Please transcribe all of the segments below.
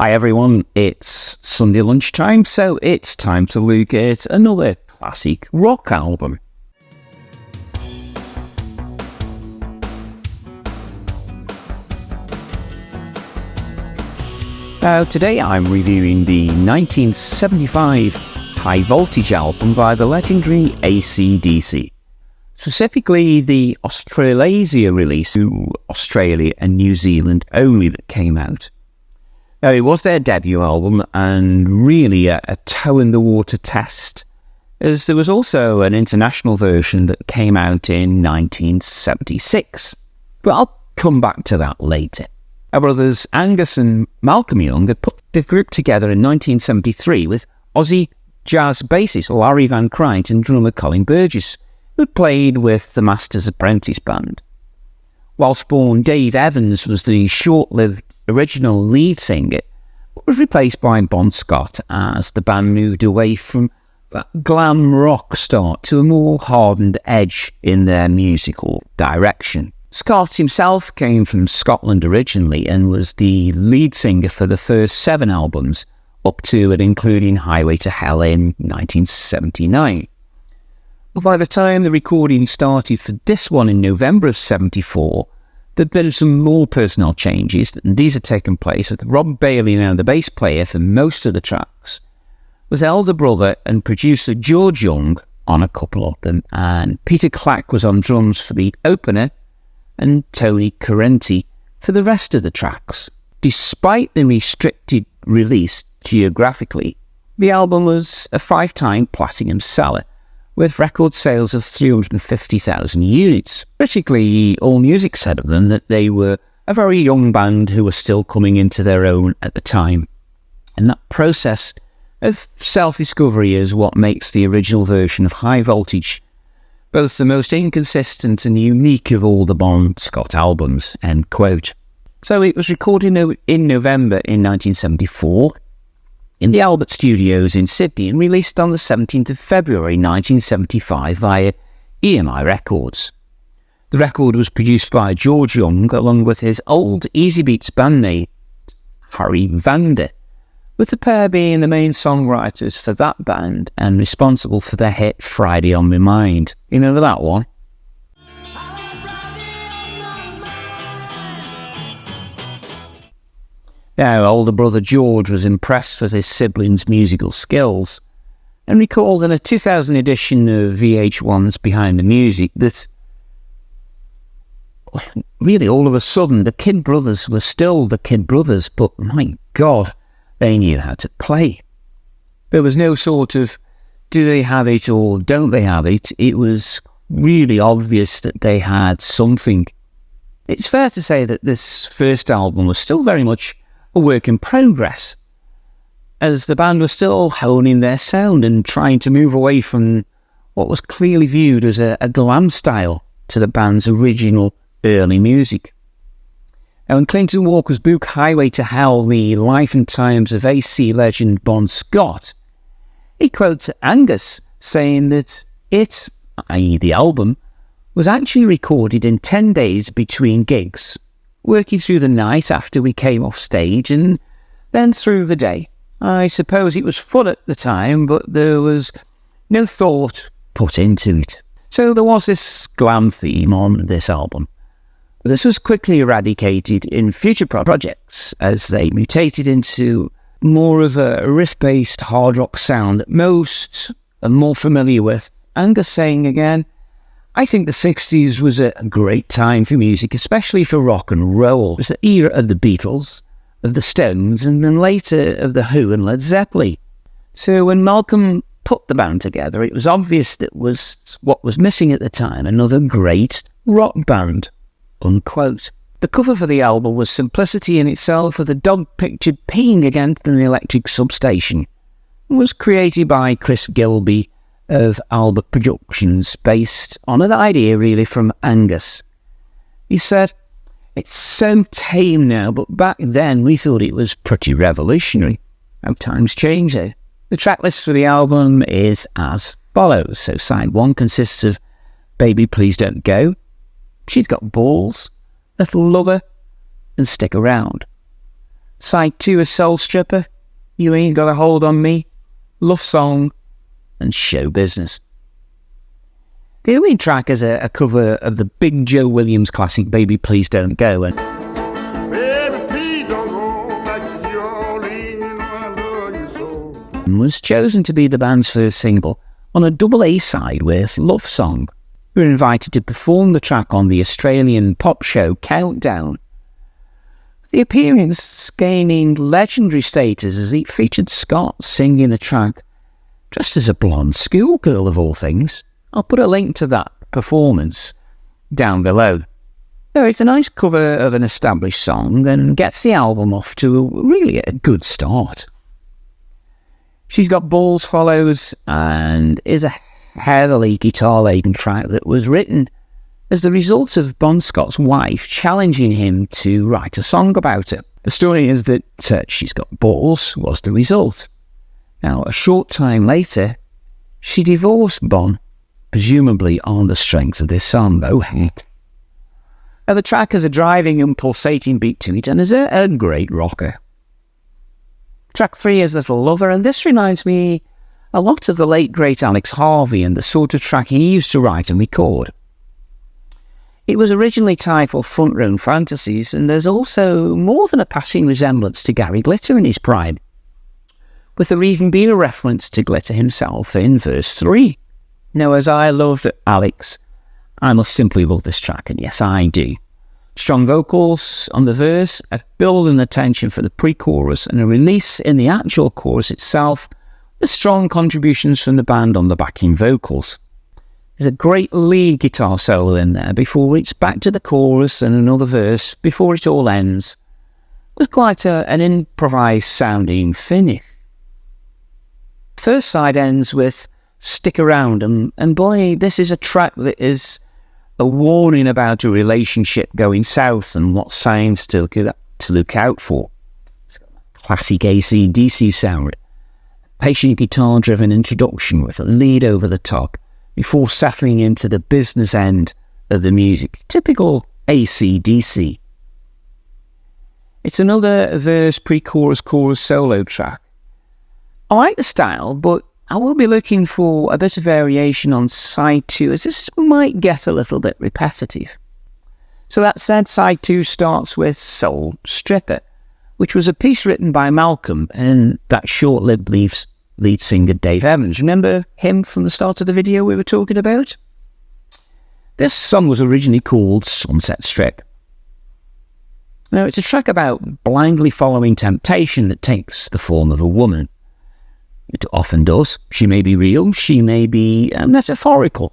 Hi everyone, it's Sunday lunchtime, so it's time to look at another classic rock album. Now today I'm reviewing the 1975 High Voltage album by the legendary AC/DC. Specifically the Australasia release to Australia and New Zealand only that came out. Now, it was their debut album and really a toe-in-the-water test, as there was also an international version that came out in 1976. But I'll come back to that later. Our brothers Angus and Malcolm Young had put the group together in 1973 with Aussie jazz bassist Larry Van Crient and drummer Colin Burgess, who played with the Master's Apprentice band. Whilst born Dave Evans was the short-lived original lead singer, but was replaced by Bon Scott as the band moved away from that glam rock start to a more hardened edge in their musical direction. Scott himself came from Scotland originally and was the lead singer for the first 7 albums, up to and including Highway to Hell in 1979. But by the time the recording started for this one in November of 74, there'd been some more personnel changes, and these had taken place with Rob Bailey, now the bass player for most of the tracks, with elder brother and producer George Young on a couple of them, and Peter Clack was on drums for the opener, and Tony Correnti for the rest of the tracks. Despite the restricted release geographically, the album was a 5-time platinum seller, with record sales of 350,000 units. Critically, AllMusic said of them that they were a very young band who were still coming into their own at the time. And that process of self-discovery is what makes the original version of High Voltage both the most inconsistent and unique of all the Bon Scott albums, end quote. So it was recorded in November in 1974, in the Albert Studios in Sydney, and released on the 17th of February 1975 via EMI Records. The record was produced by George Young along with his old Easy Beats bandmate Harry Vander, with the pair being the main songwriters for that band and responsible for their hit Friday on My Mind. You know that one? Now, older brother George was impressed with his siblings' musical skills and recalled in a 2000 edition of VH1's Behind the Music that really all of a sudden the Kid Brothers were still the Kid Brothers, but my God, they knew how to play. There was no sort of do they have it or don't they have it. It was really obvious that they had something. It's fair to say that this first album was still very much a work in progress, as the band was still honing their sound and trying to move away from what was clearly viewed as a glam style to the band's original early music. Now, in Clinton Walker's book Highway to Hell, The Life and Times of AC legend Bon Scott, he quotes Angus saying that it, i.e. the album, was actually recorded in 10 days between gigs, working through the night after we came off stage and then through the day. I suppose it was fun at the time, but there was no thought put into it. So there was this glam theme on this album. This was quickly eradicated in future projects as they mutated into more of a riff-based hard rock sound that most are more familiar with. Angus saying again, I think the 60s was a great time for music, especially for rock and roll. It was the era of the Beatles, of the Stones, and then later of the Who and Led Zeppelin. So when Malcolm put the band together, it was obvious that was what was missing at the time, another great rock band, unquote. The cover for the album was simplicity in itself, with a dog pictured peeing against an electric substation. It was created by Chris Gilby of Albert Productions, based on an idea really from Angus. He said, it's so tame now, but back then we thought it was pretty revolutionary. How times change though. The track list for the album is as follows. So side 1 consists of Baby Please Don't Go, She's Got Balls, Little Lover, and Stick Around. Side 2 is Soul Stripper, You Ain't Got a Hold on Me, Love Song, and Show Business. The opening track is a cover of the Big Joe Williams classic Baby Please Don't Go, and Baby, please don't go back to New Orleans, I love you so. Was chosen to be the band's first single on a double A side with Love Song. We were invited to perform the track on the Australian pop show Countdown. The appearance gaining legendary status as it featured Scott singing the track dressed as a blonde schoolgirl of all things. I'll put a link to that performance down below. So it's a nice cover of an established song and gets the album off to really a good start. She's Got Balls follows and is a heavily guitar-laden track that was written as the result of Bon Scott's wife challenging him to write a song about it. The story is that She's Got Balls was the result. Now, a short time later, she divorced Bon, presumably on the strength of this song, though. Now, the track has a driving and pulsating beat to it and is a great rocker. Track 3 is Little Lover, and this reminds me a lot of the late great Alex Harvey and the sort of track he used to write and record. It was originally titled Front Row Fantasies, and there's also more than a passing resemblance to Gary Glitter in his prime, with there even being a reference to Glitter himself in verse 3. Now, as I loved Alex, I must simply love this track, and yes, I do. Strong vocals on the verse, a build and attention for the pre-chorus, and a release in the actual chorus itself, with strong contributions from the band on the backing vocals. There's a great lead guitar solo in there before it's back to the chorus and another verse before it all ends, with quite an improvised sounding finish. First side ends with Stick Around, and boy, this is a track that is a warning about a relationship going south and what signs to look out for. It's got a classic AC/DC sound, a patient guitar-driven introduction with a lead over the top before settling into the business end of the music. Typical AC/DC. It's another verse, pre-chorus, chorus solo track. I like the style, but I will be looking for a bit of variation on side 2, as this might get a little bit repetitive. So that said, side 2 starts with Soul Stripper, which was a piece written by Malcolm and that short-lived lead singer Dave Evans. Remember him from the start of the video we were talking about? This song was originally called Sunset Strip. Now, it's a track about blindly following temptation that takes the form of a woman. It often does. She may be real, she may be a metaphorical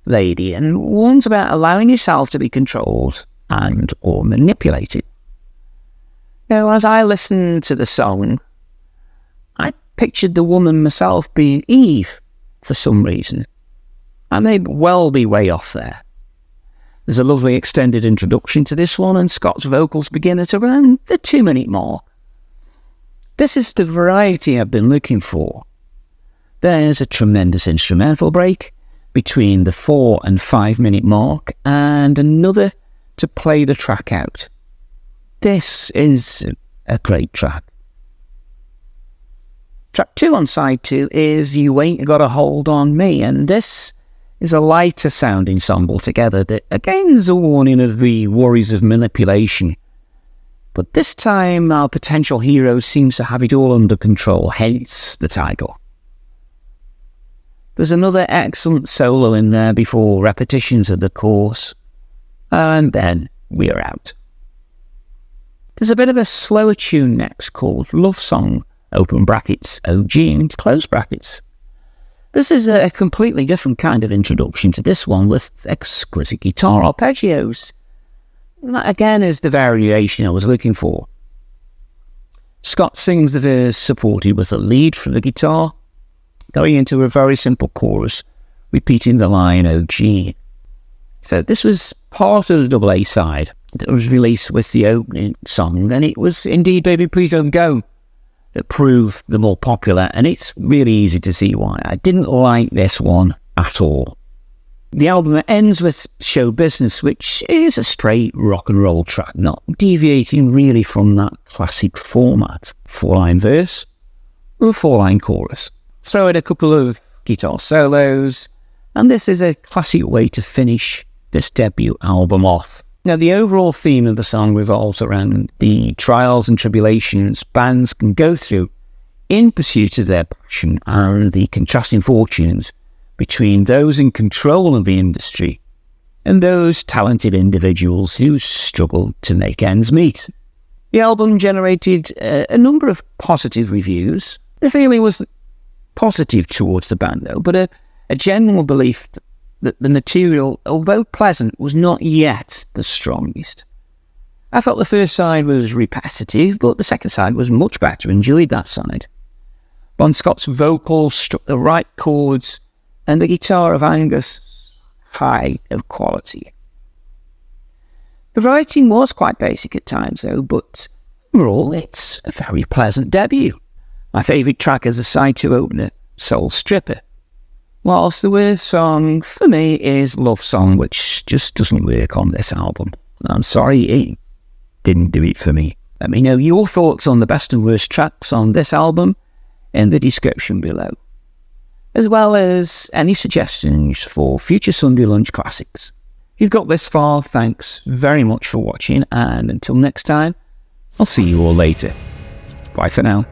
lady, and one's about allowing yourself to be controlled and or manipulated. Now, as I listened to the song, I pictured the woman myself being Eve for some reason. I may well be way off there. There's a lovely extended introduction to this one, and Scott's vocals begin at around the 2-minute mark. This is the variety I've been looking for. There's a tremendous instrumental break between the 4 and 5 minute mark and another to play the track out. This is a great track. Track 2 on side 2 is You Ain't Got a Hold on Me, and this is a lighter sounding song altogether that again is a warning of the worries of manipulation. But this time, our potential hero seems to have it all under control, hence the title. There's another excellent solo in there before repetitions of the chorus, and then we're out. There's a bit of a slower tune next called Love Song, open brackets, OG, close brackets. This is a completely different kind of introduction to this one with exquisite guitar arpeggios. That again is the variation I was looking for. Scott sings the verse supported with a lead from the guitar, going into a very simple chorus, repeating the line OG. So this was part of the double A side that was released with the opening song, and it was indeed Baby Please Don't Go that proved the more popular, and it's really easy to see why. I didn't like this one at all. The album ends with Show Business, which is a straight rock and roll track, not deviating really from that classic format. 4-line verse or a 4-line chorus. Throw in a couple of guitar solos, and this is a classic way to finish this debut album off. Now, the overall theme of the song revolves around the trials and tribulations bands can go through in pursuit of their passion and the contrasting fortunes between those in control of the industry and those talented individuals who struggle to make ends meet. The album generated a number of positive reviews. The feeling was positive towards the band, though, but a general belief that the material, although pleasant, was not yet the strongest. I felt the first side was repetitive, but the second side was much better. Enjoyed that side. Bon Scott's vocals struck the right chords, and the guitar of Angus, high of quality. The writing was quite basic at times, though, but overall it's a very pleasant debut. My favourite track is a side 2 opener, Soul Stripper, whilst the worst song for me is Love Song, which just doesn't work on this album. I'm sorry, it didn't do it for me. Let me know your thoughts on the best and worst tracks on this album in the description below, as well as any suggestions for future Sunday Lunch classics. If you've got this far, thanks very much for watching, and until next time, I'll see you all later. Bye for now.